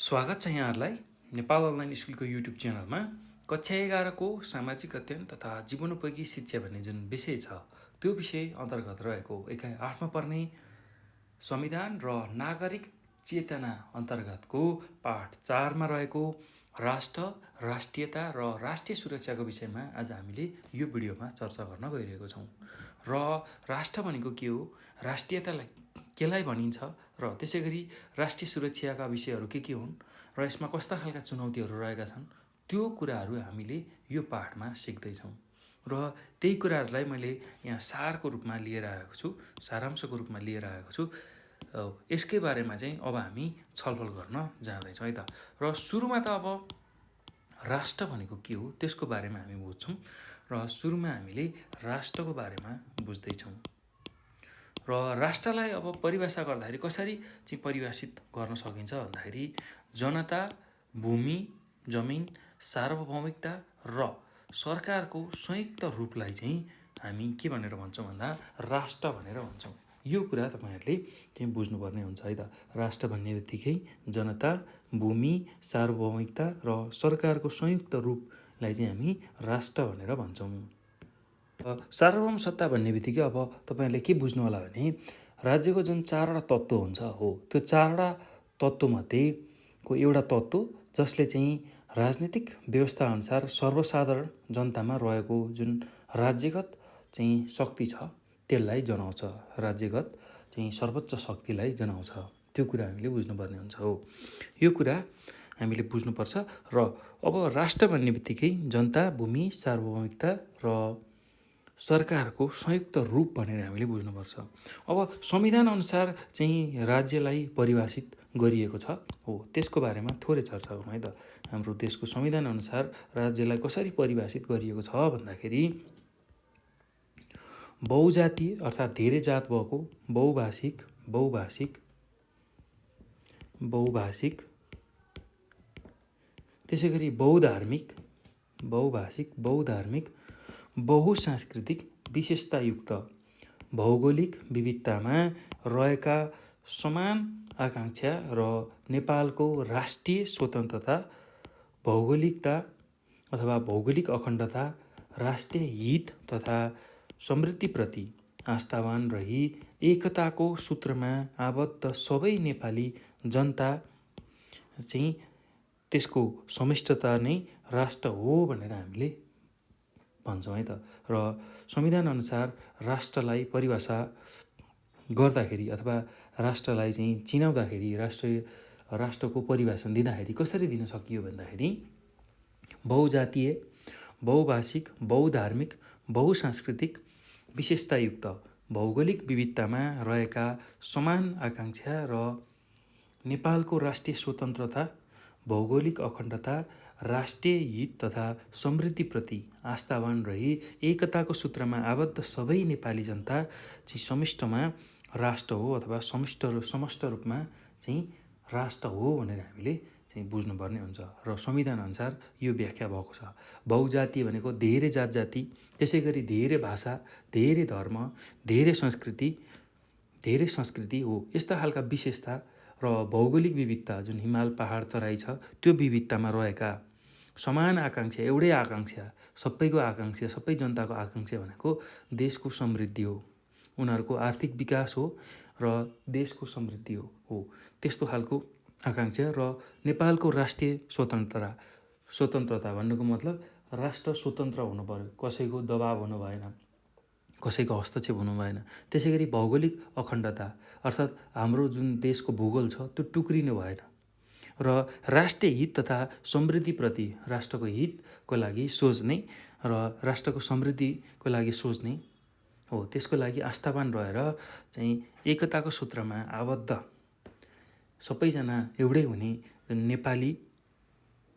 स्वागत छ यहाँहरूलाई नेपाल अनलाइन स्कुलको युट्युब च्यानलमा। कक्षा 11को सामाजिक अध्ययन तथा जीवनोपयोगी शिक्षा भन्ने जुन विषय छ त्यो विषय अन्तर्गत रहेको इकाइ 8मा पर्ने संविधान र नागरिक चेतना अन्तर्गतको पाठ 4मा रहेको राष्ट्र, राष्ट्रियता र राष्ट्रिय सुरक्षाको विषयमा आज हामीले यो भिडियोमा चर्चा गर्न गइरहेको छौँ। र राष्ट्र भनेको के हो, राष्ट्रियतालाई केलाई भनिन्छ र त्यसै गरी राष्ट्रिय सुरक्षाका विषयहरू के हुन् र यसमा कस्ता खालका चुनौतीहरू रहेका छन् त्यो कुराहरू हामीले यो पाठमा सिक्दैछौँ। र त्यही कुराहरूलाई मैले यहाँ सारको रूपमा लिएर आएको छु, सारांशको रूपमा लिएर आएको छु। यसकै बारेमा चाहिँ अब हामी छलफल गर्न जाँदैछौँ है त। र सुरुमा त अब राष्ट्र भनेको के हो त्यसको बारेमा हामी बुझ्छौँ र सुरुमा हामीले राष्ट्रको बारेमा बुझ्दैछौँ। र राष्ट्रलाई अब परिभाषा गर्दाखेरि कसरी चाहिँ परिभाषित गर्न सकिन्छ भन्दाखेरि जनता, भूमि, जमिन, सार्वभौमिकता र सरकारको संयुक्त रूपलाई चाहिँ हामी के भनेर भन्छौँ भन्दा राष्ट्र भनेर भन्छौँ। यो कुरा तपाईँहरूले चाहिँ बुझ्नुपर्ने हुन्छ है त। राष्ट्र भन्ने बित्तिकै जनता, भूमि, सार्वभौमिकता र सरकारको संयुक्त रूपलाई चाहिँ हामी राष्ट्र भनेर भन्छौँ। सार्वभौम सत्ता भन्ने बित्तिकै अब तपाईँहरूले के बुझ्नु होला भने राज्यको जुन 4वटा तत्त्व हुन्छ हो त्यो 4वटा तत्त्वमध्येको एउटा तत्त्व जसले चाहिँ राजनीतिक व्यवस्था अनुसार सर्वसाधारण जनतामा रहेको जुन राज्यगत चाहिँ शक्ति छ त्यसलाई जनाउँछ, राज्यगत चाहिँ सर्वोच्च शक्तिलाई जनाउँछ। त्यो कुरा हामीले बुझ्नुपर्ने हुन्छ हो। यो कुरा हामीले बुझ्नुपर्छ। र अब राष्ट्र भन्ने बित्तिकै जनता, भूमि, सार्वभौमिकता र सरकारको संयुक्त रूप भनेर हामीले बुझ्नुपर्छ। अब संविधान अनुसार चाहिँ राज्यलाई परिभाषित गरिएको छ हो त्यसको बारेमा थोरै चर्चा गरौँ है त। हाम्रो देशको संविधान अनुसार राज्यलाई कसरी परिभाषित गरिएको छ भन्दाखेरि बहुजातीय अर्थात् धेरै जात भएको, बहुभाषिक त्यसै गरी बहुधार्मिक, बहुसांस्कृतिक विशेषतायुक्त, भौगोलिक विविधतामा रहेका समान आकांक्षा र नेपालको राष्ट्रिय स्वतन्त्रता, भौगोलिकता अथवा भौगोलिक अखण्डता, राष्ट्रिय हित तथा समृद्धिप्रति आस्थावान रही एकताको सूत्रमा आबद्ध सबै नेपाली जनता चाहिँ त्यसको समष्टता नै राष्ट्र हो भनेर हामीले भन्छौँ है त। र संविधान अनुसार राष्ट्रलाई परिभाषा गर्दाखेरि अथवा राष्ट्रलाई चाहिँ चिनाउँदाखेरि राष्ट्रको परिभाषा दिँदाखेरि कसरी दिन सकियो भन्दाखेरि बहुजातीय, बहुभाषिक, बहुधार्मिक, बहुसांस्कृतिक विशेषतायुक्त, भौगोलिक विविधतामा रहेका समान आकांक्षा र नेपालको राष्ट्रिय स्वतन्त्रता, भौगोलिक अखण्डता, राष्ट्रिय हित तथा समृद्धिप्रति आस्थावान रही एकताको सूत्रमा आबद्ध सबै नेपाली जनता चाहिँ समष्टमा राष्ट्र हो अथवा समष्ट रूपमा चाहिँ राष्ट्र हो भनेर हामीले चाहिँ बुझ्नुपर्ने हुन्छ। र संविधान अनुसार यो व्याख्या भएको छ। बहुजातीय भनेको धेरै जात जाति, त्यसै गरी धेरै भाषा, धेरै धर्म, धेरै संस्कृति हो यस्ता खालका विशेषता र भौगोलिक विविधता जुन हिमाल, पहाड, तराई छ त्यो विविधतामा रहेका समान आकांक्षा, एउटै आकांक्षा, सबैको आकांक्षा, सबै जनताको आकांक्षा भनेको देशको समृद्धि हो, उनीहरूको आर्थिक विकास हो र देशको समृद्धि हो त्यस्तो खालको आकांक्षा। र नेपालको राष्ट्रिय स्वतन्त्रता भन्नुको मतलब राष्ट्र स्वतन्त्र हुनु पर्यो, कसैको दबाब हुनु भएन, कसैको हस्तक्षेप हुनु भएन। त्यसै गरी भौगोलिक अखण्डता अर्थात् हाम्रो जुन देशको भूगोल छ त्यो टुक्रिनु भएन। र राष्ट्रिय हित तथा समृद्धिप्रति राष्ट्रको हितको लागि सोच्ने र राष्ट्रको समृद्धिको लागि सोच्ने हो त्यसको लागि आस्थावान रहेर चाहिँ एकताको सूत्रमा आबद्ध सबैजना एउटै हुने नेपाली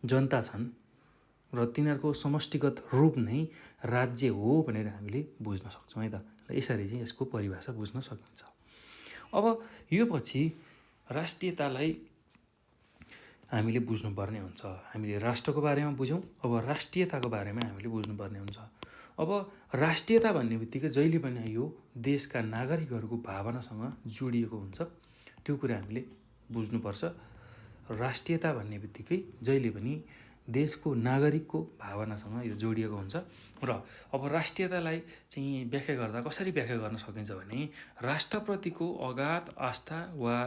जनता छन् र तिनीहरूको समष्टिगत रूप नै राज्य हो भनेर हामीले बुझ्न सक्छौँ है त। यसरी चाहिँ यसको परिभाषा बुझ्न सकिन्छ। अब यो पछि राष्ट्रियतालाई हामीले बुझ्नुपर्ने हुन्छ। हामीले राष्ट्रको बारेमा बुझ्यौँ, अब राष्ट्रियताको बारेमा हामीले बुझ्नुपर्ने हुन्छ। अब राष्ट्रियता भन्ने बित्तिकै जहिले पनि यो देशका नागरिकहरूको भावनासँग जोडिएको हुन्छ, त्यो कुरा हामीले बुझ्नुपर्छ। राष्ट्रियता भन्ने बित्तिकै जहिले पनि देशको नागरिकको भावनासँग यो जोडिएको हुन्छ। र अब राष्ट्रियतालाई चाहिँ व्याख्या गर्दा कसरी व्याख्या गर्न सकिन्छ भने राष्ट्रप्रतिको अगाध आस्था वा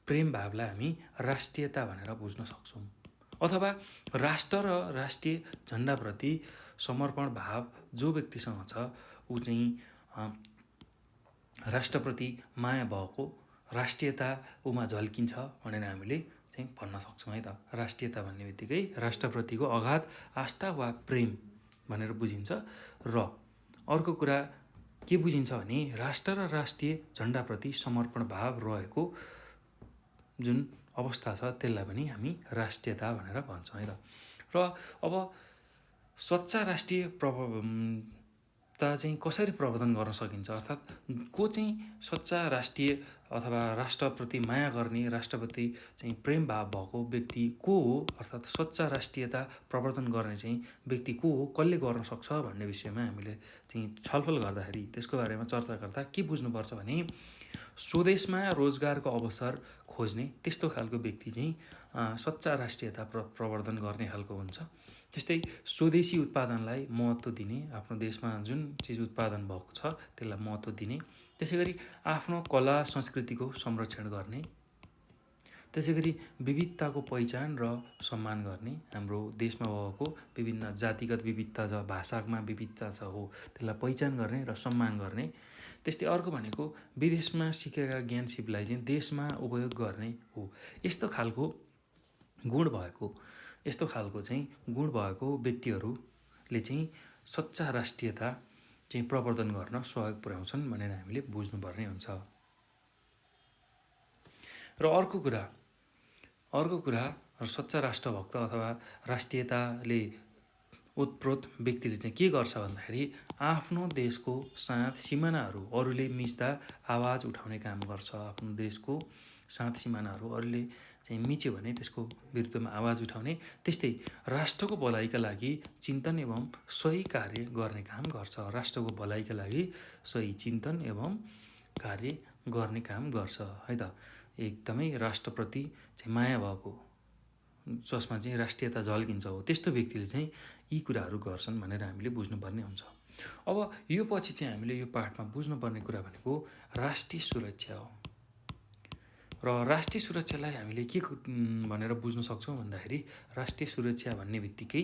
प्रेम भावलाई हामी राष्ट्रियता भनेर बुझ्न सक्छौँ। अथवा राष्ट्र र राष्ट्रिय झन्डाप्रति समर्पण भाव जो व्यक्तिसँग छ ऊ चाहिँ राष्ट्रप्रति माया भएको राष्ट्रियता उमा झल्किन्छ भनेर हामीले चाहिँ भन्न सक्छौँ है त। राष्ट्रियता भन्ने बित्तिकै राष्ट्रप्रतिको अगाध आस्था वा प्रेम भनेर बुझिन्छ। र अर्को कुरा के बुझिन्छ भने राष्ट्र र राष्ट्रिय झन्डाप्रति समर्पण भाव रहेको जुन अवस्था छ त्यसलाई पनि हामी राष्ट्रियता भनेर भन्छौँ है त। र अब सच्चा राष्ट्रिय चाहिँ कसरी प्रवर्धन गर्न सकिन्छ, अर्थात् को चाहिँ सच्चा राष्ट्रिय अथवा राष्ट्रप्रति माया गर्ने राष्ट्रप्रति चाहिँ प्रेम भाव भएको व्यक्ति को हो, अर्थात् सच्चा राष्ट्रियता प्रवर्धन गर्ने चाहिँ व्यक्ति को हो, कसले गर्न सक्छ भन्ने विषयमा हामीले चाहिँ छलफल गर्दाखेरि त्यसको बारेमा चर्चा गर्दा के बुझ्नुपर्छ भने स्वदेशमा रोजगारको अवसर खोज्ने त्यस्तो खालको व्यक्ति चाहिँ सच्चा राष्ट्रियता प्रवर्धन गर्ने खालको हुन्छ। त्यस्तै स्वदेशी उत्पादनलाई महत्त्व दिने, आफ्नो देशमा जुन चिज उत्पादन भएको छ त्यसलाई महत्त्व दिने, त्यसै गरी आफ्नो कला संस्कृतिको संरक्षण गर्ने, त्यसै गरी विविधताको पहिचान र सम्मान गर्ने, हाम्रो देशमा भएको विभिन्न जातिगत विविधता छ, भाषामा विविधता छ हो त्यसलाई पहिचान गर्ने र सम्मान गर्ने। त्यस्तै अर्को भनेको विदेशमा सिकेका ज्ञान सिपलाई चाहिँ देशमा उपयोग गर्ने हो। यस्तो खालको गुण भएको व्यक्तिहरूले चाहिँ सच्चा राष्ट्रियता चाहिँ प्रवर्धन गर्न सहयोग पुर्याउँछन् भनेर हामीले बुझ्नुपर्ने हुन्छ। र अर्को कुरा सच्चा राष्ट्रभक्त अथवा राष्ट्रियताले ओतप्रोत व्यक्तिले चाहिँ के गर्छ भन्दाखेरि आफ्नो देशको साथ सिमानाहरू अरूले मिच्दा आवाज उठाउने काम गर्छ। आफ्नो देशको साथ सिमानाहरू अरूले चाहिँ मिच्यो भने त्यसको विरुद्धमा आवाज उठाउने, त्यस्तै राष्ट्रको भलाइका लागि चिन्तन एवं सही कार्य गर्ने काम गर्छ। राष्ट्रको भलाइका लागि सही चिन्तन एवं कार्य गर्ने काम गर्छ है त। एकदमै राष्ट्रप्रति चाहिँ माया भएको, जसमा चाहिँ राष्ट्रियता झल्किन्छ हो त्यस्तो व्यक्तिले चाहिँ यी कुराहरू गर्छन् भनेर हामीले बुझ्नुपर्ने हुन्छ। अब यो पछि चाहिँ हामीले यो पाठमा बुझ्नुपर्ने कुरा भनेको राष्ट्रिय सुरक्षा हो। र राष्ट्रिय सुरक्षालाई हामीले के भनेर बुझ्न सक्छौँ भन्दाखेरि राष्ट्रिय सुरक्षा भन्ने बित्तिकै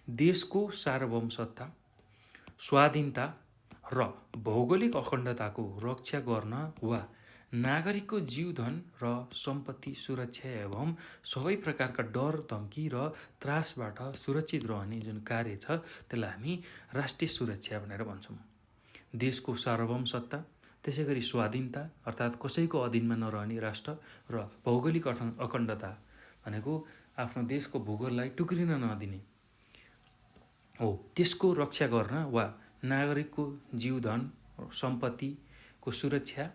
देशको सार्वभौमसत्ता, स्वाधीनता र भौगोलिक अखण्डताको रक्षा गर्न वा नागरिकको जीवधन र सम्पत्ति सुरक्षा एवं सबै प्रकारका डर धम्की र त्रासबाट सुरक्षित रहने जुन कार्य छ त्यसलाई हामी राष्ट्रिय सुरक्षा भनेर भन्छौँ। देशको सार्वभौमसत्ता, त्यसै गरी स्वाधीनता अर्थात् कसैको अधीनमा नरहने राष्ट्र र भौगोलिक अखण्डता भनेको आफ्नो देशको भूगोललाई टुक्रिन नदिने हो, त्यसको रक्षा गर्न वा नागरिकको जीवधन सम्पत्तिको सुरक्षा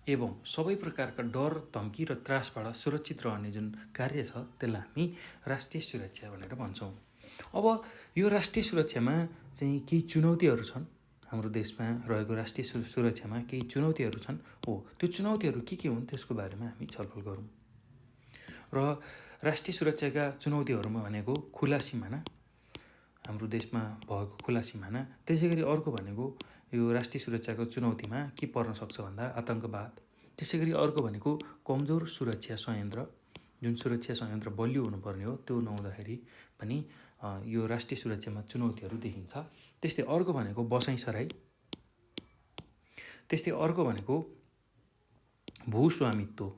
एवं सबै प्रकारका डर धम्की र त्रासबाट सुरक्षित रहने जुन कार्य छ त्यसलाई हामी राष्ट्रिय सुरक्षा भनेर भन्छौँ। अब यो राष्ट्रिय सुरक्षामा चाहिँ केही चुनौतीहरू छन्। हाम्रो देशमा रहेको राष्ट्रिय सुरक्षामा केही चुनौतीहरू छन् हो, त्यो चुनौतीहरू के हुन् त्यसको बारेमा हामी छलफल गरौँ। र राष्ट्रिय सुरक्षाका चुनौतीहरूमा भनेको खुला सिमाना, हाम्रो देशमा भएको खुला सिमाना, त्यसै गरी अर्को भनेको यो राष्ट्रिय सुरक्षाको चुनौतीमा के पर्न सक्छ भन्दा आतङ्कवाद, त्यसै गरी अर्को भनेको कमजोर सुरक्षा संयन्त्र, जुन सुरक्षा संयन्त्र बलियो हुनुपर्ने हो त्यो नहुँदाखेरि पनि यो राष्ट्रिय सुरक्षामा चुनौतीहरू देखिन्छ। त्यस्तै अर्को भनेको बसाइसराई, त्यस्तै अर्को भनेको भूस्वामित्व,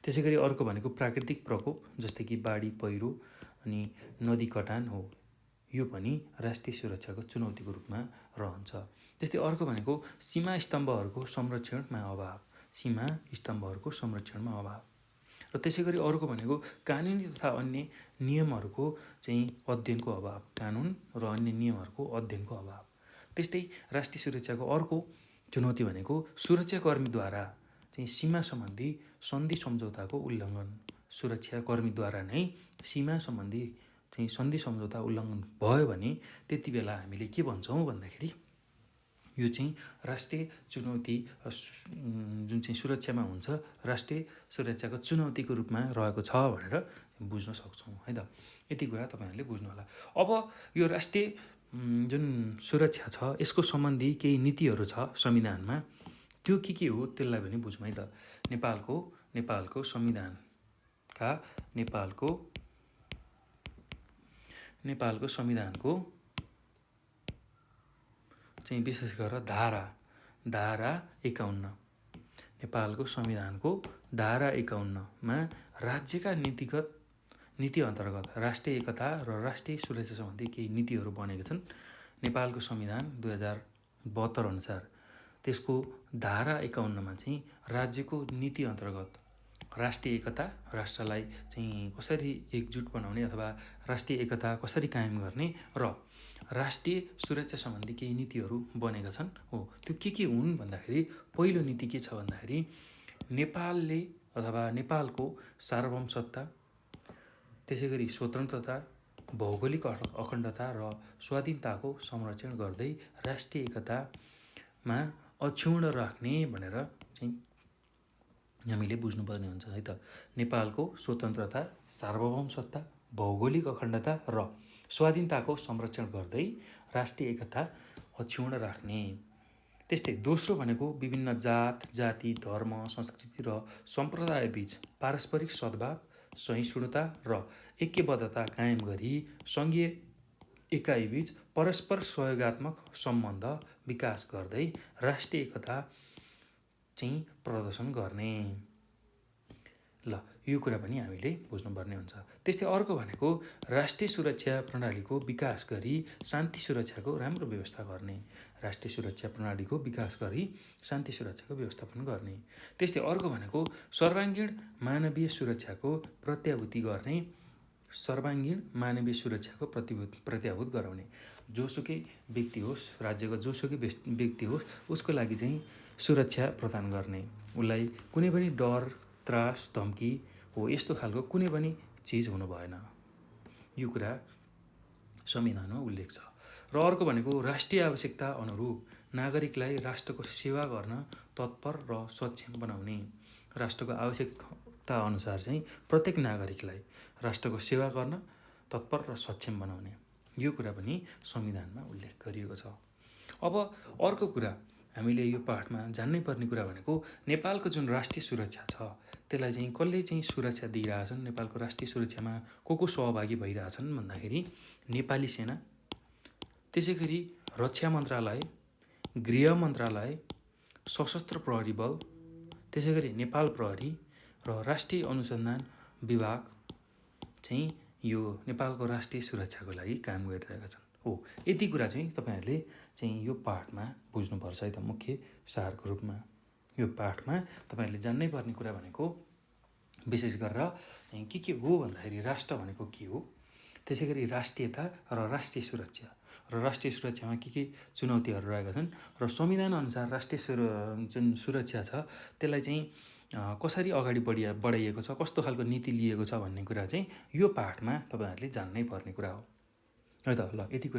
त्यसै गरी अर्को भनेको प्राकृतिक प्रकोप जस्तै कि बाढी पहिरो अनि नदी कटान हो, यो पनि राष्ट्रिय सुरक्षाको चुनौतीको रूपमा रहन्छ। त्यस्तै अर्को भनेको सीमा स्तम्भहरूको संरक्षणमा अभाव, र त्यसै गरी अर्को भनेको कानुनी तथा अन्य नियमहरूको चाहिँ अध्ययनको अभाव, कानुन र अन्य नियमहरूको अध्ययनको अभाव। त्यस्तै राष्ट्रिय सुरक्षाको अर्को चुनौती भनेको सुरक्षाकर्मीद्वारा चाहिँ सीमा सम्बन्धी सन्धि सम्झौताको उल्लङ्घन, सुरक्षाकर्मीद्वारा नै सीमा सम्बन्धी चाहिँ सन्धि सम्झौता उल्लङ्घन भयो भने त्यति बेला हामीले के भन्छौँ भन्दाखेरि यो चाहिँ राष्ट्रिय चुनौती जुन चाहिँ सुरक्षामा हुन्छ राष्ट्रिय सुरक्षाको चुनौतीको रूपमा रहेको छ भनेर बुझ्न सक्छौँ है त। यति कुरा तपाईँहरूले बुझ्नु होला। अब यो राष्ट्रिय जुन सुरक्षा छ यसको सम्बन्धी केही नीतिहरू छ संविधानमा, त्यो के हो त्यसलाई पनि बुझौँ है त। नेपालको संविधानका नेपालको संविधानको चाहिँ विशेष गरेर धारा 51, नेपालको संविधानको धारा 51मा राज्यका नीति अन्तर्गत राष्ट्रिय एकता र राष्ट्रिय सुरक्षा सम्बन्धी केही नीतिहरू बनेका छन्। नेपालको संविधान 2072 अनुसार त्यसको धारा 51मा चाहिँ राज्यको नीति अन्तर्गत राष्ट्रिय एकता, राष्ट्रलाई चाहिँ कसरी एकजुट बनाउने अथवा राष्ट्रिय एकता कसरी कायम गर्ने र राष्ट्रिय सुरक्षा सम्बन्धी केही नीतिहरू बनेका छन्। हो, त्यो के हुन् भन्दाखेरि पहिलो नीति के छ भन्दाखेरि नेपालले अथवा नेपालको सार्वभौमसत्ता, त्यसै गरी स्वतन्त्रता, भौगोलिक अखण्डता र स्वाधीनताको संरक्षण गर्दै राष्ट्रिय एकतामा अक्षुण्ण राख्ने भनेर चाहिँ हामीले बुझ्नुपर्ने हुन्छ है त। नेपालको स्वतन्त्रता, सार्वभौमसत्ता, भौगोलिक अखण्डता र स्वाधीनताको संरक्षण गर्दै राष्ट्रिय एकता अक्षुण्ण राख्ने। त्यस्तै दोस्रो भनेको विभिन्न जात, जाति, धर्म, संस्कृति र सम्प्रदायबीच पारस्परिक सद्भाव, सहिष्णुता र ऐक्यबद्धता कायम गरी सङ्घीय एकाइबीच परस्पर सहयोगात्मक सम्बन्ध विकास गर्दै राष्ट्रिय एकता चाहिँ प्रदर्शन गर्ने। ल, यो कुरा पनि हामीले बुझ्नुपर्ने हुन्छ। त्यस्तै अर्को भनेको राष्ट्रिय सुरक्षा प्रणालीको विकास गरी शान्ति सुरक्षाको राम्रो व्यवस्था गर्ने। राष्ट्रिय सुरक्षा प्रणालीको विकास गरी शान्ति सुरक्षाको व्यवस्थापन गर्ने। त्यस्तै अर्को भनेको सर्वाङ्गीण मानवीय सुरक्षाको प्रत्याभूति गर्ने, सर्वाङ्गीण मानवीय सुरक्षाको प्रत्याभूत गराउने। जोसुकै व्यक्ति होस्, राज्यको जोसुकै व्यक्ति होस्, उसको लागि चाहिँ सुरक्षा प्रदान गर्ने, उसलाई कुनै पनि डर, त्रास, धम्की हो यस्तो खालको कुनै पनि चिज हुनु भएन। यो कुरा संविधानमा उल्लेख छ। र अर्को भनेको राष्ट्रिय आवश्यकता अनुरूप नागरिकलाई राष्ट्रको सेवा गर्न तत्पर र सक्षम बनाउने। राष्ट्रको आवश्यकता अनुसार चाहिँ प्रत्येक नागरिकलाई राष्ट्रको सेवा गर्न तत्पर र सक्षम बनाउने। यो कुरा पनि संविधानमा उल्लेख गरिएको छ। अब अर्को कुरा हामीले यो पाठमा जान्नै पर्ने कुरा भनेको नेपालको जुन राष्ट्रिय सुरक्षा छ त्यसलाई चाहिँ कसले चाहिँ सुरक्षा दिइरहेछन्, नेपालको राष्ट्रिय सुरक्षामा को सहभागी भइरहेछन् भन्दाखेरि नेपाली सेना, त्यसै गरी रक्षा मन्त्रालय, गृह मन्त्रालय, सशस्त्र प्रहरी बल, त्यसै गरी नेपाल प्रहरी र राष्ट्रिय अनुसन्धान विभाग चाहिँ यो नेपालको राष्ट्रिय सुरक्षाको लागि काम गरिरहेका छन्। हो, यति कुरा चाहिँ तपाईँहरूले चाहिँ यो पाठमा बुझ्नुपर्छ है त। मुख्य सारको रूपमा यो पाठमा तपाईँहरूले जान्नै पर्ने कुरा भनेको विशेष गरेर चाहिँ के हो भन्दाखेरि राष्ट्र भनेको के हो, त्यसै गरी राष्ट्रियता र राष्ट्रिय सुरक्षा र राष्ट्रिय सुरक्षामा के चुनौतीहरू रहेका छन् र संविधान अनुसार राष्ट्रिय जुन सुरक्षा छ त्यसलाई चाहिँ कसरी अगाडि बढाइएको छ, कस्तो खालको नीति लिएको छ भन्ने कुरा चाहिँ यो पाठमा तपाईँहरूले जान्नै पर्ने कुरा हो है त। ल, यति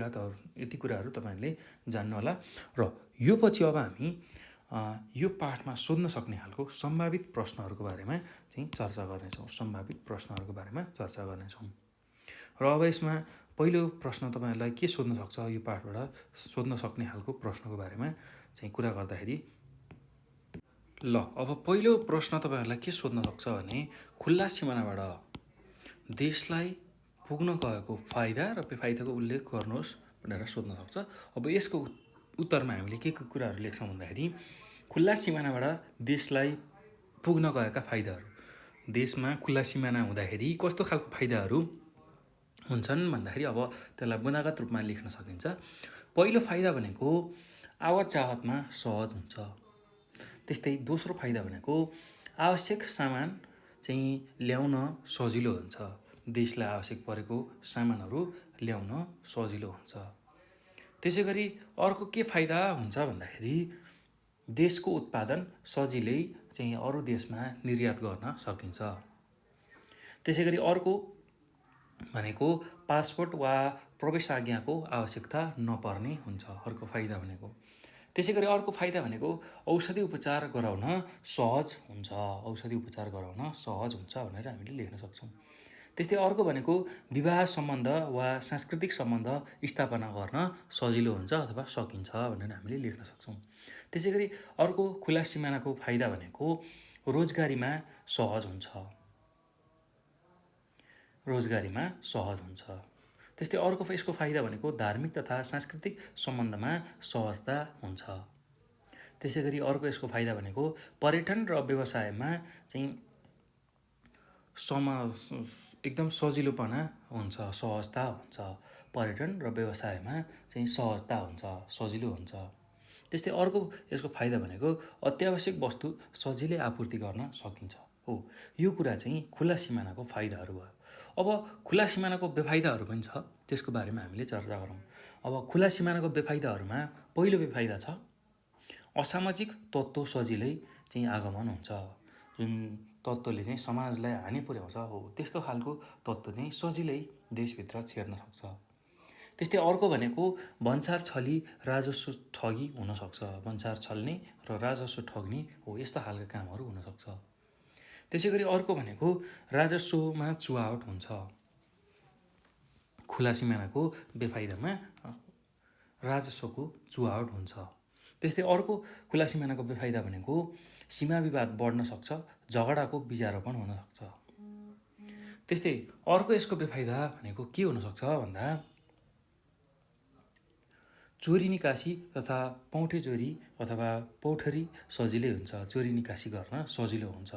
कुराहरू तपाईँहरूले जान्नु होला। र यो पछि अब हामी यो पाठमा सोध्न सक्ने खालको सम्भावित प्रश्नहरूको बारेमा चाहिँ चर्चा गर्नेछौँ। र अब यसमा पहिलो प्रश्न तपाईँहरूलाई के सोध्न सक्छ, यो पाठबाट सोध्न सक्ने खालको प्रश्नको बारेमा चाहिँ कुरा गर्दाखेरि ल, अब पहिलो प्रश्न तपाईँहरूलाई के सोध्न सक्छ भने खुल्ला सिमानाबाट देशलाई पुग्न गएको फाइदा र बेफाइदाको उल्लेख गर्नुहोस् भनेर सोध्न सक्छ। अब यसको उत्तरमा हामीले के कुराहरू लेख्छौँ भन्दाखेरि खुल्ला सिमानाबाट देशलाई पुग्न गएका फाइदाहरू, देशमा खुल्ला सिमाना हुँदाखेरि कस्तो खालको फाइदाहरू हुन्छन् भन्दाखेरि अब त्यसलाई बुनागत रूपमा लेख्न सकिन्छ। पहिलो फाइदा भनेको आवत जावतमा सहज हुन्छ। त्यस्तै दोस्रो फाइदा भनेको आवश्यक सामान चाहिँ ल्याउन सजिलो हुन्छ। देशलाई आवश्यक परेको सामानहरू ल्याउन सजिलो हुन्छ। त्यसै गरी अर्को के फाइदा हुन्छ भन्दाखेरि देशको उत्पादन सजिलै चाहिँ अरू देशमा निर्यात गर्न सकिन्छ। त्यसै गरी अर्को भनेको पासपोर्ट वा प्रवेश आज्ञाको आवश्यकता नपर्ने हुन्छ, अर्को फाइदा भनेको। त्यसै गरी अर्को फाइदा भनेको औषधि उपचार गराउन सहज हुन्छ, औषधि उपचार गराउन सहज हुन्छ भनेर हामीले लेख्न सक्छौँ। त्यस्तै अर्को भनेको विवाह सम्बन्ध वा सांस्कृतिक सम्बन्ध स्थापना गर्न सजिलो हुन्छ अथवा सकिन्छ भनेर हामीले लेख्न सक्छौँ। त्यसै गरी अर्को खुला सिमानाको फाइदा भनेको रोजगारीमा सहज हुन्छ, रोजगारीमा सहज हुन्छ। त्यस्तै अर्को यसको फाइदा भनेको धार्मिक तथा सांस्कृतिक सम्बन्धमा सहजता हुन्छ। त्यसै गरी अर्को यसको फाइदा भनेको पर्यटन र व्यवसायमा चाहिँ एकदम सजिलोपना हुन्छ, सहजता हुन्छ। पर्यटन र व्यवसायमा चाहिँ सहजता हुन्छ, सजिलो हुन्छ। त्यस्तै अर्को यसको फाइदा भनेको अत्यावश्यक वस्तु सजिलै आपूर्ति गर्न सकिन्छ हो। यो कुरा चाहिँ खुला सिमानाको फाइदाहरू भयो। अब खुला सिमानाको बेफाइदाहरू पनि छ, त्यसको बारेमा हामीले चर्चा गरौँ। अब खुला सिमानाको बेफाइदाहरूमा पहिलो बेफाइदा छ असामाजिक तत्त्व सजिलै चाहिँ आगमन हुन्छ। जुन तत्त्वले चाहिँ समाजलाई हानि पुर्याउँछ हो, त्यस्तो खालको तत्त्व चाहिँ सजिलै देशभित्र छिर्न सक्छ। त्यस्तै अर्को भनेको भन्सार छली राजस्व ठगी हुनसक्छ, भन्सार छल्ने र राजस्व ठग्ने हो, यस्ता खालका कामहरू हुनसक्छ। त्यसै गरी अर्को भनेको राजस्वमा चुहावट हुन्छ। खुला सिमानाको बेफाइदामा राजस्वको चुहावट हुन्छ। त्यस्तै अर्को खुला सिमानाको बेफाइदा भनेको सीमा विवाद बढ्न सक्छ, झगडाको बिजारोपण हुन सक्छ। त्यस्तै अर्को यसको बेफाइदा भनेको के हुनसक्छ भन्दा चोरी निकासी तथा पौठे चोरी अथवा पौठरी सजिलै हुन्छ, चोरी निकासी गर्न सजिलो हुन्छ।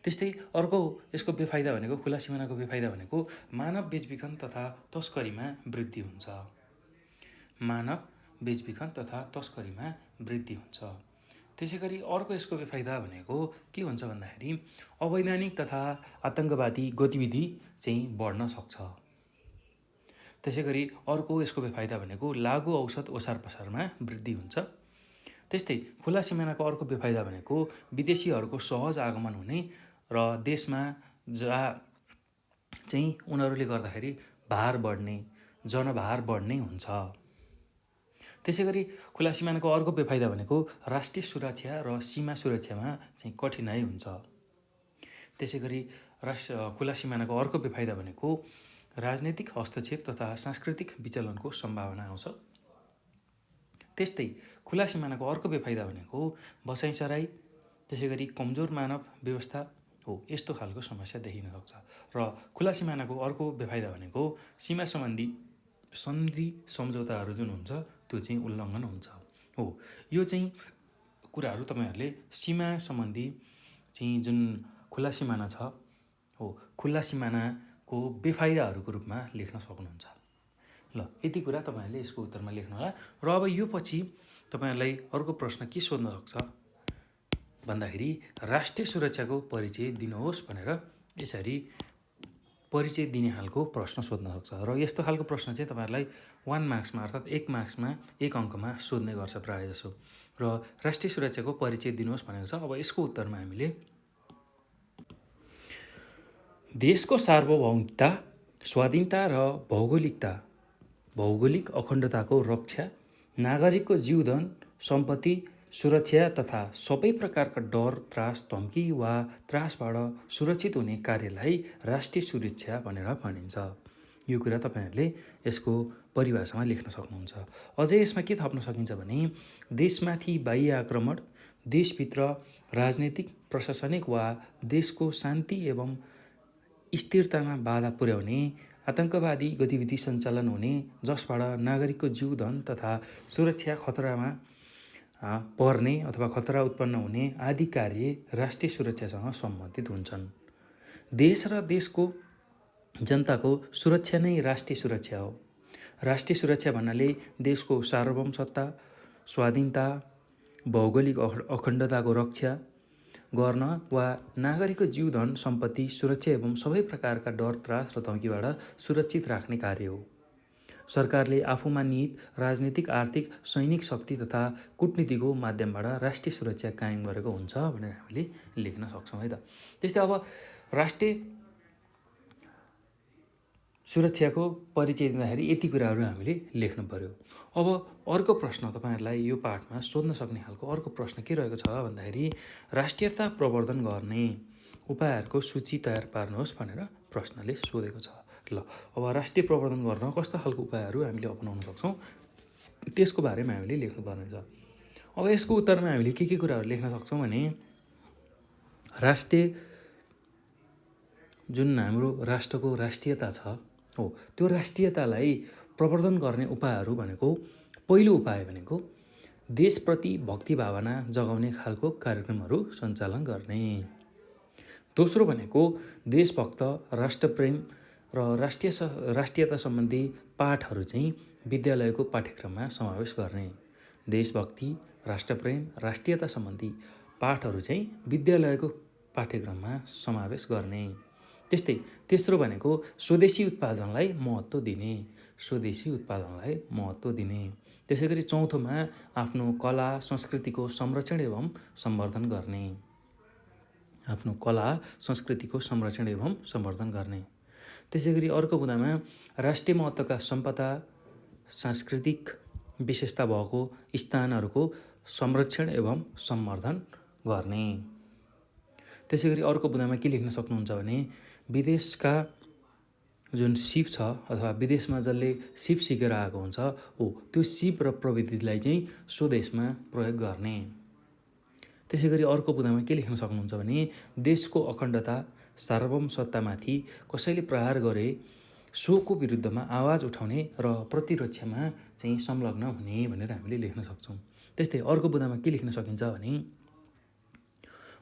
त्यस्तै अर्को यसको बेफाइदा भनेको खुला सिमानाको बेफाइदा भनेको मानव बेचबिखन तथा तस्करीमा वृद्धि हुन्छ, मानव बेचबिखन तथा तस्करीमा वृद्धि हुन्छ। त्यसै गरी अर्को यसको बेफाइदा भनेको के हुन्छ भन्दाखेरि अवैधानिक तथा आतङ्कवादी गतिविधि चाहिँ बढ्न सक्छ। त्यसै गरी अर्को यसको बेफाइदा भनेको लागु औषध ओसार पसारमा वृद्धि हुन्छ। त्यस्तै खुला सिमानाको अर्को बेफाइदा भनेको विदेशीहरूको सहज आगमन हुने र देशमा जहाँ चाहिँ उनीहरूले गर्दाखेरि भार बढ्ने, जनभार बढ्ने हुन्छ। त्यसै गरी खुला सिमानाको अर्को बेफाइदा भनेको राष्ट्रिय सुरक्षा र सीमा सुरक्षामा चाहिँ कठिनाइ हुन्छ। त्यसै गरी खुला सिमानाको अर्को बेफाइदा भनेको राजनैतिक हस्तक्षेप तथा सांस्कृतिक विचलनको सम्भावना आउँछ। त्यस्तै खुला सिमानाको अर्को बेफाइदा भनेको बसाइसराई, त्यसै गरी कमजोर मानव व्यवस्था हो, यस्तो खालको समस्या देखिन सक्छ। र खुला सिमानाको अर्को बेफाइदा भनेको सीमा सम्बन्धी सन्धि सम्झौताहरू जुन हुन्छ त्यो चाहिँ उल्लङ्घन हुन्छ हो। यो चाहिँ कुराहरू तपाईँहरूले सीमा सम्बन्धी चाहिँ जुन खुला सिमाना छ हो, खुला सिमानाको बेफाइदाहरूको रूपमा लेख्न सक्नुहुन्छ। ल, यति कुरा तपाईँहरूले यसको उत्तरमा लेख्नु होला। र अब यो पछि तपाईँहरूलाई अर्को प्रश्न के सोध्न सक्छ भन्दाखेरि राष्ट्रिय सुरक्षाको परिचय दिनुहोस् भनेर यसरी परिचय दिने खालको प्रश्न सोध्न सक्छ। र यस्तो खालको प्रश्न चाहिँ तपाईँहरूलाई 1 मार्क्समा अर्थात् 1 मार्क्समा 1 अङ्कमा सोध्ने गर्छ प्रायः जसो। र राष्ट्रिय सुरक्षाको परिचय दिनुहोस् भनेको छ। अब यसको उत्तरमा हामीले देशको सार्वभौमिकता, स्वाधीनता र भौगोलिक अखण्डताको रक्षा, नागरिकको जीवधन सम्पत्ति सुरक्षा तथा सबै प्रकारका डर, त्रास, धम्की वा त्रासबाट सुरक्षित हुने कार्यलाई राष्ट्रिय सुरक्षा भनेर भनिन्छ। यो कुरा तपाईँहरूले यसको परिभाषामा लेख्न सक्नुहुन्छ। अझै यसमा के थप्न सकिन्छ भने देशमाथि बाह्य आक्रमण, देशभित्र राजनैतिक, प्रशासनिक वा देशको शान्ति एवं स्थिरतामा बाधा पुर्याउने, आतङ्कवादी गतिविधि सञ्चालन हुने जसबाट नागरिकको जीवधन तथा सुरक्षा खतरामा पर्ने अथवा खतरा उत्पन्न हुने आदि कार्य राष्ट्रिय सुरक्षासँग सम्बन्धित हुन्छन्। देश र देशको जनताको सुरक्षा नै राष्ट्रिय सुरक्षा हो। राष्ट्रिय सुरक्षा भन्नाले देशको सार्वभौम सत्ता, स्वाधीनता, भौगोलिक अखण्डताको रक्षा गर्न वा नागरिकको जीवधन सम्पत्ति सुरक्षा एवं सबै प्रकारका डर, त्रास र धम्कीबाट सुरक्षित राख्ने कार्य हो। सरकारले आफूमा निहित राजनीतिक, आर्थिक, सैनिक शक्ति तथा कूटनीतिको माध्यमबाट राष्ट्रिय सुरक्षा कायम गरेको हुन्छ भनेर हामीले लेख्न सक्छौँ है त। त्यस्तै अब राष्ट्रिय सुरक्षाको परिचय दिँदाखेरि यति कुराहरू हामीले लेख्नु पर्यो। अब अर्को प्रश्न तपाईँहरूलाई यो पाठमा सोध्न सक्ने खालको अर्को प्रश्न के रहेको छ भन्दाखेरि राष्ट्रियता प्रवर्धन गर्ने उपायहरूको सूची तयार पार्नुहोस् भनेर प्रश्नले सोधेको छ। ल अब राष्ट्रिय प्रवर्धन गर्न कस्तो खालको उपायहरू हामीले अपनाउन सक्छौँ त्यसको बारेमा हामीले लेख्नुपर्ने छ। अब यसको उत्तरमा हामीले के कुराहरू लेख्न सक्छौँ भने राष्ट्रिय जुन हाम्रो राष्ट्रको राष्ट्रियता छ हो त्यो राष्ट्रियतालाई प्रवर्धन गर्ने उपायहरू भनेको पहिलो उपाय भनेको देशप्रति भक्ति भावना जगाउने खालको कार्यक्रमहरू सञ्चालन गर्ने। दोस्रो भनेको देशभक्त राष्ट्रप्रेम र राष्ट्रियता सम्बन्धी पाठहरू चाहिँ विद्यालयको पाठ्यक्रममा समावेश गर्ने। देशभक्ति राष्ट्रप्रेम राष्ट्रियता सम्बन्धी पाठहरू चाहिँ विद्यालयको पाठ्यक्रममा समावेश गर्ने। त्यस्तै तेस्रो भनेको स्वदेशी उत्पादनलाई महत्त्व दिने। स्वदेशी उत्पादनलाई महत्त्व दिने। त्यसै गरी चौथोमा आफ्नो कला संस्कृतिको संरक्षण एवं सम्वर्धन गर्ने। आफ्नो कला संस्कृतिको संरक्षण एवं सम्वर्धन गर्ने। त्यसै गरी अर्को बुँदामा राष्ट्रिय महत्त्वका सम्पदा सांस्कृतिक विशेषता भएको स्थानहरूको संरक्षण एवं सम्वर्धन गर्ने। त्यसै गरी अर्को बुँदामा के लेख्न सक्नुहुन्छ भने विदेशका जुन सिप छ अथवा विदेशमा जसले सिप सिकेर आएको हुन्छ हो त्यो सिप र प्रविधिलाई चाहिँ स्वदेशमा प्रयोग गर्ने। त्यसै गरी अर्को बुँदामा के लेख्न सक्नुहुन्छ भने देशको अखण्डता सार्वभौम सत्तामाथि कसैले प्रहार गरे सोको विरुद्धमा आवाज उठाउने र प्रतिरक्षामा चाहिँ संलग्न हुने भनेर हामीले लेख्न सक्छौँ। त्यस्तै अर्को बुँदामा के लेख्न सकिन्छ भने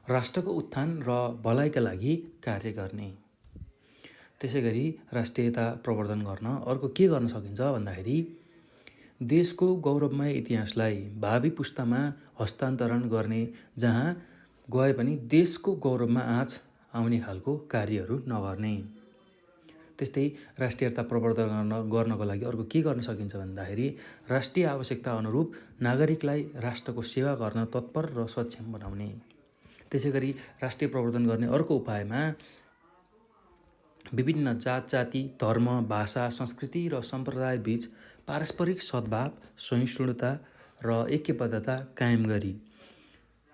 राष्ट्रको उत्थान र भलाइका लागि कार्य गर्ने। त्यसै गरी राष्ट्रियता प्रवर्धन गर्न अर्को के गर्न सकिन्छ भन्दाखेरि देशको गौरवमय इतिहासलाई भावी पुस्तामा हस्तान्तरण गर्ने, जहाँ गए पनि देशको गौरवमा आँच आउने खालको कार्यहरू नगर्ने। त्यस्तै राष्ट्रियता प्रवर्धन गर्नको लागि अर्को के गर्न सकिन्छ भन्दाखेरि राष्ट्रिय आवश्यकता अनुरूप नागरिकलाई राष्ट्रको सेवा गर्न तत्पर र सक्षम बनाउने। त्यसै गरी राष्ट्रिय प्रवर्धन गर्ने अर्को उपायमा विभिन्न जात जाति धर्म भाषा संस्कृति र सम्प्रदाय बीच पारस्परिक सद्भाव सहिष्णुता र ऐक्यबद्धता कायम गरी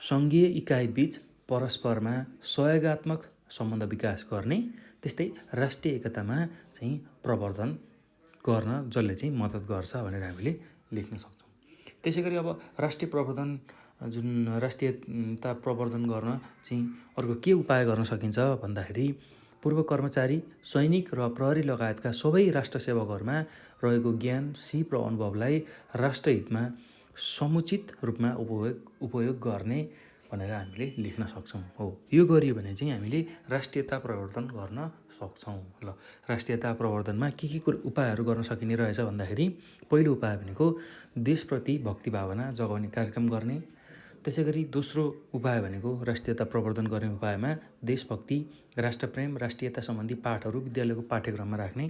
सङ्घीय इकाइ बीच परस्परमा सहयोगात्मक सम्बन्ध विकास गर्ने। त्यस्तै राष्ट्रिय एकतामा चाहिँ प्रवर्धन गर्न जसले चाहिँ मद्दत गर्छ भनेर हामीले लेख्न सक्छौँ। त्यसै गरी अब राष्ट्रिय प्रवर्धन जुन राष्ट्रियता प्रवर्धन गर्न चाहिँ अर्को के उपाय गर्न सकिन्छ भन्दाखेरि पूर्व कर्मचारी सैनिक र प्रहरी लगायतका सबै राष्ट्र सेवकहरूमा रहेको ज्ञान सिप र अनुभवलाई राष्ट्रहितमा समुचित रूपमा उपयोग गर्ने भनेर हामीले लेख्न सक्छौँ। हो यो गरियो भने चाहिँ हामीले राष्ट्रियता प्रवर्धन गर्न सक्छौँ। ल राष्ट्रियता प्रवर्धनमा के उपायहरू गर्न सकिने रहेछ भन्दाखेरि पहिलो उपाय भनेको देशप्रति भक्ति भावना जगाउने कार्यक्रम गर्ने। त्यसै गरी दोस्रो उपाय भनेको राष्ट्रियता प्रवर्धन गर्ने उपायमा देशभक्ति राष्ट्रप्रेम राष्ट्रियता सम्बन्धी पाठहरू विद्यालयको पाठ्यक्रममा राख्ने।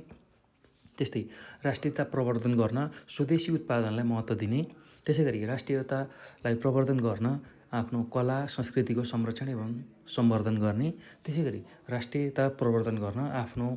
त्यस्तै राष्ट्रियता प्रवर्धन गर्न स्वदेशी उत्पादनलाई महत्त्व दिने। त्यसै गरी राष्ट्रियतालाई प्रवर्धन गर्न आफ्नो कला संस्कृतिको संरक्षण एवं सम्वर्धन गर्ने। त्यसै गरी राष्ट्रियता प्रवर्धन गर्न आफ्नो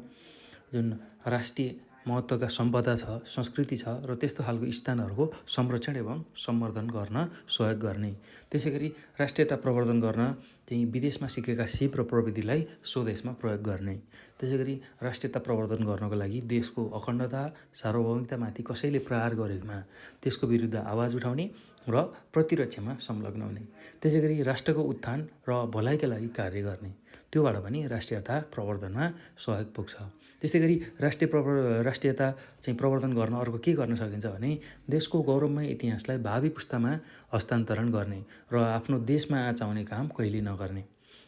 जुन राष्ट्रिय महत्त्वका सम्पदा छ संस्कृति छ र त्यस्तो खालको स्थानहरूको संरक्षण एवं सम्वर्धन गर्न सहयोग गर्ने। त्यसै गरी राष्ट्रियता प्रवर्धन गर्न चाहिँ विदेशमा सिकेका सिप र प्रविधिलाई स्वदेशमा प्रयोग गर्ने। त्यसै गरी राष्ट्रियता प्रवर्धन गर्नको लागि देशको अखण्डता सार्वभौमिकतामाथि कसैले प्रहार गरेमा त्यसको विरुद्ध आवाज उठाउने र प्रतिरक्षामा संलग्न हुने। त्यसै गरी राष्ट्रको उत्थान र भलाइका लागि कार्य गर्ने। त्योबाट पनि राष्ट्रियता प्रवर्धनमा सहयोग पुग्छ। त्यसै गरी राष्ट्रियता चाहिँ प्रवर्धन गर्न अर्को के गर्न सकिन्छ भने देशको गौरवमय इतिहासलाई भावी पुस्तामा हस्तान्तरण गर्ने र आफ्नो देशमा आँच आउने काम कहिले नगर्ने।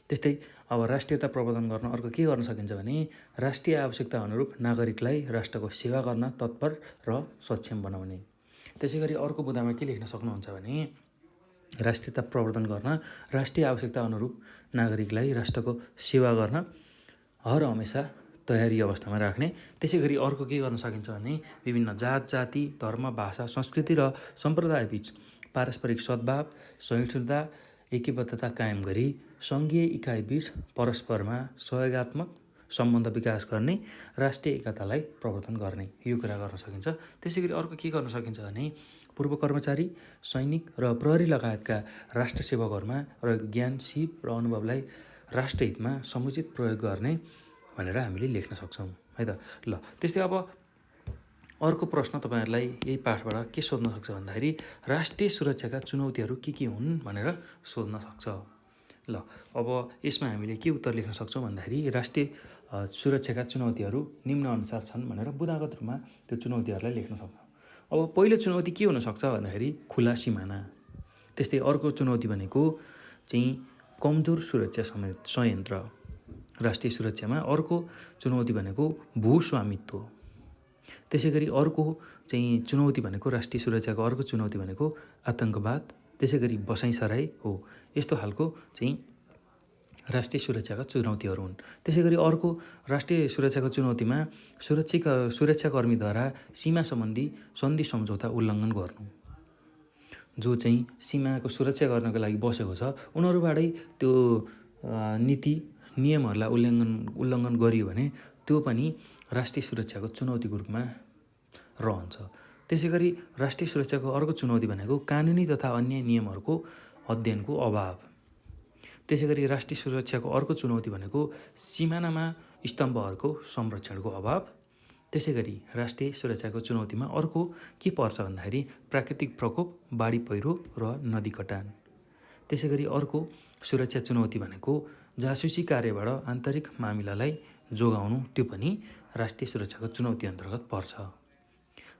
त्यस्तै अब राष्ट्रियता प्रवर्धन गर्न अर्को के गर्न सकिन्छ भने राष्ट्रिय आवश्यकता अनुरूप नागरिकलाई राष्ट्रको सेवा गर्न तत्पर र सक्षम बनाउने। त्यसै गरी अर्को बुँदामा के लेख्न सक्नुहुन्छ भने राष्ट्रियता प्रवर्धन गर्न राष्ट्रिय आवश्यकता अनुरूप नागरिकलाई राष्ट्रको सेवा गर्न हर हमेसा तयारी अवस्थामा राख्ने। त्यसै गरी अर्को के गर्न सकिन्छ भने विभिन्न जात जाति धर्म भाषा संस्कृति र सम्प्रदाय बीच पारस्परिक सद्भाव सहिष्णुता ऐक्यबद्धता कायम गरी सङ्घीय इकाइ बीच परस्परमा सहयोगात्मक सम्बन्ध विकास गर्ने, राष्ट्रिय एकतालाई प्रवर्धन गर्ने, यो कुरा गर्न सकिन्छ। त्यसै गरी अर्को के गर्न सकिन्छ भने पूर्व कर्मचारी, सैनिक र प्रहरी लगायतका राष्ट्र सेवकहरूमा रहेको ज्ञान, सिप र अनुभवलाई राष्ट्रहितमा समुचित प्रयोग गर्ने भनेर हामीले लेख्न सक्छौँ है त। ल त्यस्तै अब अर्को प्रश्न तपाईँहरूलाई यही पाठबाट के सोध्न सक्छ भन्दाखेरि राष्ट्रिय सुरक्षाका चुनौतीहरू के हुन् भनेर सोध्न सक्छ। ल अब यसमा हामीले के उत्तर लेख्न सक्छौँ भन्दाखेरि राष्ट्रिय सुरक्षाका चुनौतीहरू निम्नअनुसार छन् भनेर बुँदागत रूपमा त्यो चुनौतीहरूलाई लेख्न सक्छौँ। अब पहिलो चुनौती के हुनसक्छ भन्दाखेरि खुला सिमाना। त्यस्तै अर्को चुनौती भनेको चाहिँ कमजोर सुरक्षा संयन्त्र। राष्ट्रिय सुरक्षामा अर्को चुनौती भनेको भूस्वामित्व। त्यसै गरी अर्को चाहिँ चुनौती भनेको राष्ट्रिय सुरक्षाको अर्को चुनौती भनेको आतङ्कवाद, त्यसै गरी बसाइसराई हो। यस्तो खालको चाहिँ राष्ट्रिय सुरक्षाका चुनौतीहरू हुन्। त्यसै गरी अर्को राष्ट्रिय सुरक्षाको चुनौतीमा सुरक्षाकर्मीद्वारा सीमा सम्बन्धी सन्धि सम्झौता उल्लङ्घन गर्नु। जो चाहिँ सीमाको सुरक्षा गर्नको लागि बसेको छ उनीहरूबाटै त्यो नीति नियमहरूलाई उल्लङ्घन गरियो भने त्यो पनि राष्ट्रिय सुरक्षाको चुनौतीको रूपमा रहन्छ। त्यसै गरी राष्ट्रिय सुरक्षाको अर्को चुनौती भनेको कानुनी तथा अन्य नियमहरूको अध्ययनको अभाव। त्यसै गरी राष्ट्रिय सुरक्षाको अर्को चुनौती भनेको सिमानामा स्तम्भहरूको संरक्षणको अभाव। त्यसै गरी राष्ट्रिय सुरक्षाको चुनौतीमा अर्को के पर्छ भन्दाखेरि प्राकृतिक प्रकोप, बाढी पहिरो र नदी कटान। त्यसै गरी अर्को सुरक्षा चुनौती भनेको जासुसी कार्यबाट आन्तरिक मामिलालाई जोगाउनु, त्यो पनि राष्ट्रिय सुरक्षाको चुनौती अन्तर्गत पर्छ।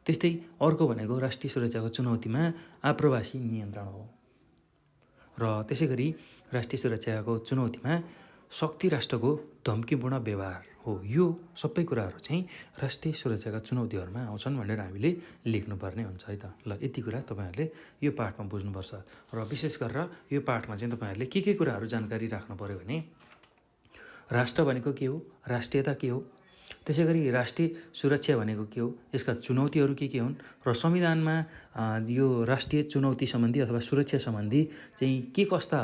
त्यस्तै अर्को भनेको राष्ट्रिय सुरक्षाको चुनौतीमा आप्रवासी नियन्त्रण हो। र त्यसै गरी राष्ट्रिय सुरक्षाको चुनौतीमा शक्ति राष्ट्रको धम्कीपूर्ण व्यवहार हो। यो सबै कुराहरू चाहिँ राष्ट्रिय सुरक्षाका चुनौतीहरूमा आउँछन् भनेर हामीले लेख्नुपर्ने हुन्छ है त। ल यति कुरा तपाईँहरूले यो पाठमा बुझ्नुपर्छ। र विशेष गरेर यो पाठमा चाहिँ तपाईँहरूले के कुराहरू जानकारी राख्नु पऱ्यो भने राष्ट्र भनेको के हो, राष्ट्रियता के हो, त्यसै गरी राष्ट्रिय सुरक्षा भनेको के हो, यसका चुनौतीहरू के हुन् र संविधानमा यो राष्ट्रिय चुनौती सम्बन्धी अथवा सुरक्षा सम्बन्धी चाहिँ के कस्ता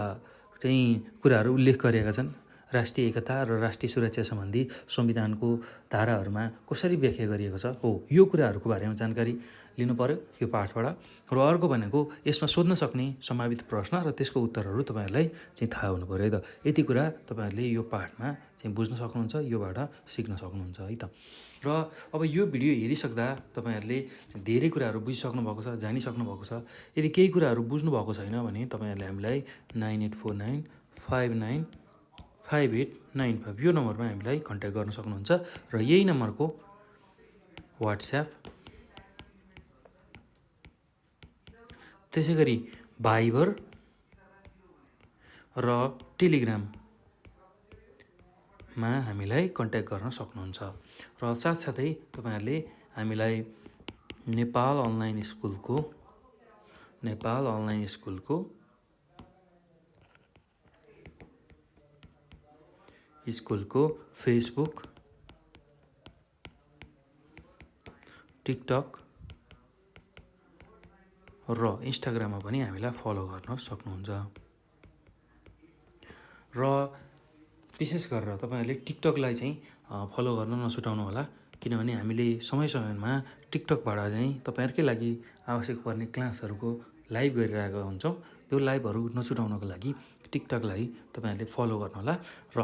चाहिँ कुराहरू उल्लेख गरिएका छन्, राष्ट्रिय एकता र राष्ट्रिय सुरक्षा सम्बन्धी संविधानको धाराहरूमा कसरी व्याख्या गरिएको छ हो, यो कुराहरूको बारेमा जानकारी लिनु पर्यो यो पाठबाट। र अर्को भनेको यसमा सोध्न सक्ने सम्भावित प्रश्न र त्यसको उत्तरहरू तपाईँहरूलाई चाहिँ थाहा हुनु पर्यो है त। यति कुरा तपाईँहरूले यो पाठमा चाहिँ बुझ्न सक्नुहुन्छ, योबाट सिक्न सक्नुहुन्छ है त। र अब यो भिडियो हेरिसक्दा तपाईँहरूले धेरै कुराहरू बुझिसक्नु भएको छ, जानिसक्नु भएको छ। यदि केही कुराहरू बुझ्नु भएको छैन भने तपाईँहरूले हामीलाई 9849595895 यो नम्बरमा हामीलाई कन्ट्याक्ट गर्न सक्नुहुन्छ। र यही नम्बरको वाट्सएप, त्यसै गरी भाइबर र टेलिग्राममा हामीलाई कन्ट्याक्ट गर्न सक्नुहुन्छ। र साथसाथै तपाईँहरूले हामीलाई नेपाल अनलाइन स्कुलको फेसबुक, टिकटक र इन्स्टाग्राममा पनि हामीलाई फलो गर्न सक्नुहुन्छ। र विशेष गरेर तपाईँहरूले टिकटकलाई चाहिँ फलो गर्न नछुटाउनु होला, किनभने हामीले समय समयमा टिकटकबाट चाहिँ तपाईँहरूकै लागि आवश्यक पर्ने क्लासहरूको लाइभ गरिरहेका हुन्छौँ। त्यो लाइभहरू नछुटाउनको लागि टिकटकलाई तपाईँहरूले फलो गर्नु होला। र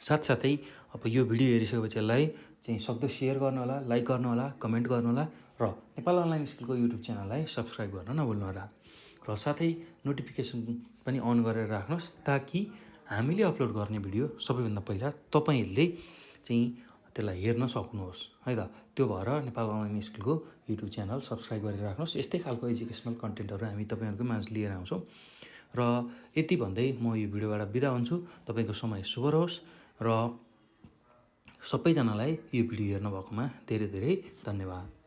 साथसाथै अब यो भिडियो हेरिसकेपछि यसलाई चाहिँ सक्दो सेयर गर्नु होला, लाइक गर्नु होला, कमेन्ट गर्नु होला र नेपाल अनलाइन स्कुलको युट्युब च्यानललाई सब्सक्राइब गर्न नभुल्नु होला। र साथै नोटिफिकेसन पनि अन गरेर राख्नुहोस् ताकि हामीले अपलोड गर्ने भिडियो सबैभन्दा पहिला तपाईँहरूले चाहिँ त्यसलाई हेर्न सक्नुहोस् है त। त्यो भएर नेपाल अनलाइन स्कुलको युट्युब च्यानल सब्सक्राइब गरेर राख्नुहोस्। यस्तै खालको एजुकेसनल कन्टेन्टहरू हामी तपाईँहरूको माझ लिएर आउँछौँ। र यति भन्दै म यो भिडियोबाट बिदा हुन्छु। तपाईँको समय शुभ रहोस् र सबैजनालाई यो भिडियो हेर्नु भएकोमा धेरै धेरै धन्यवाद।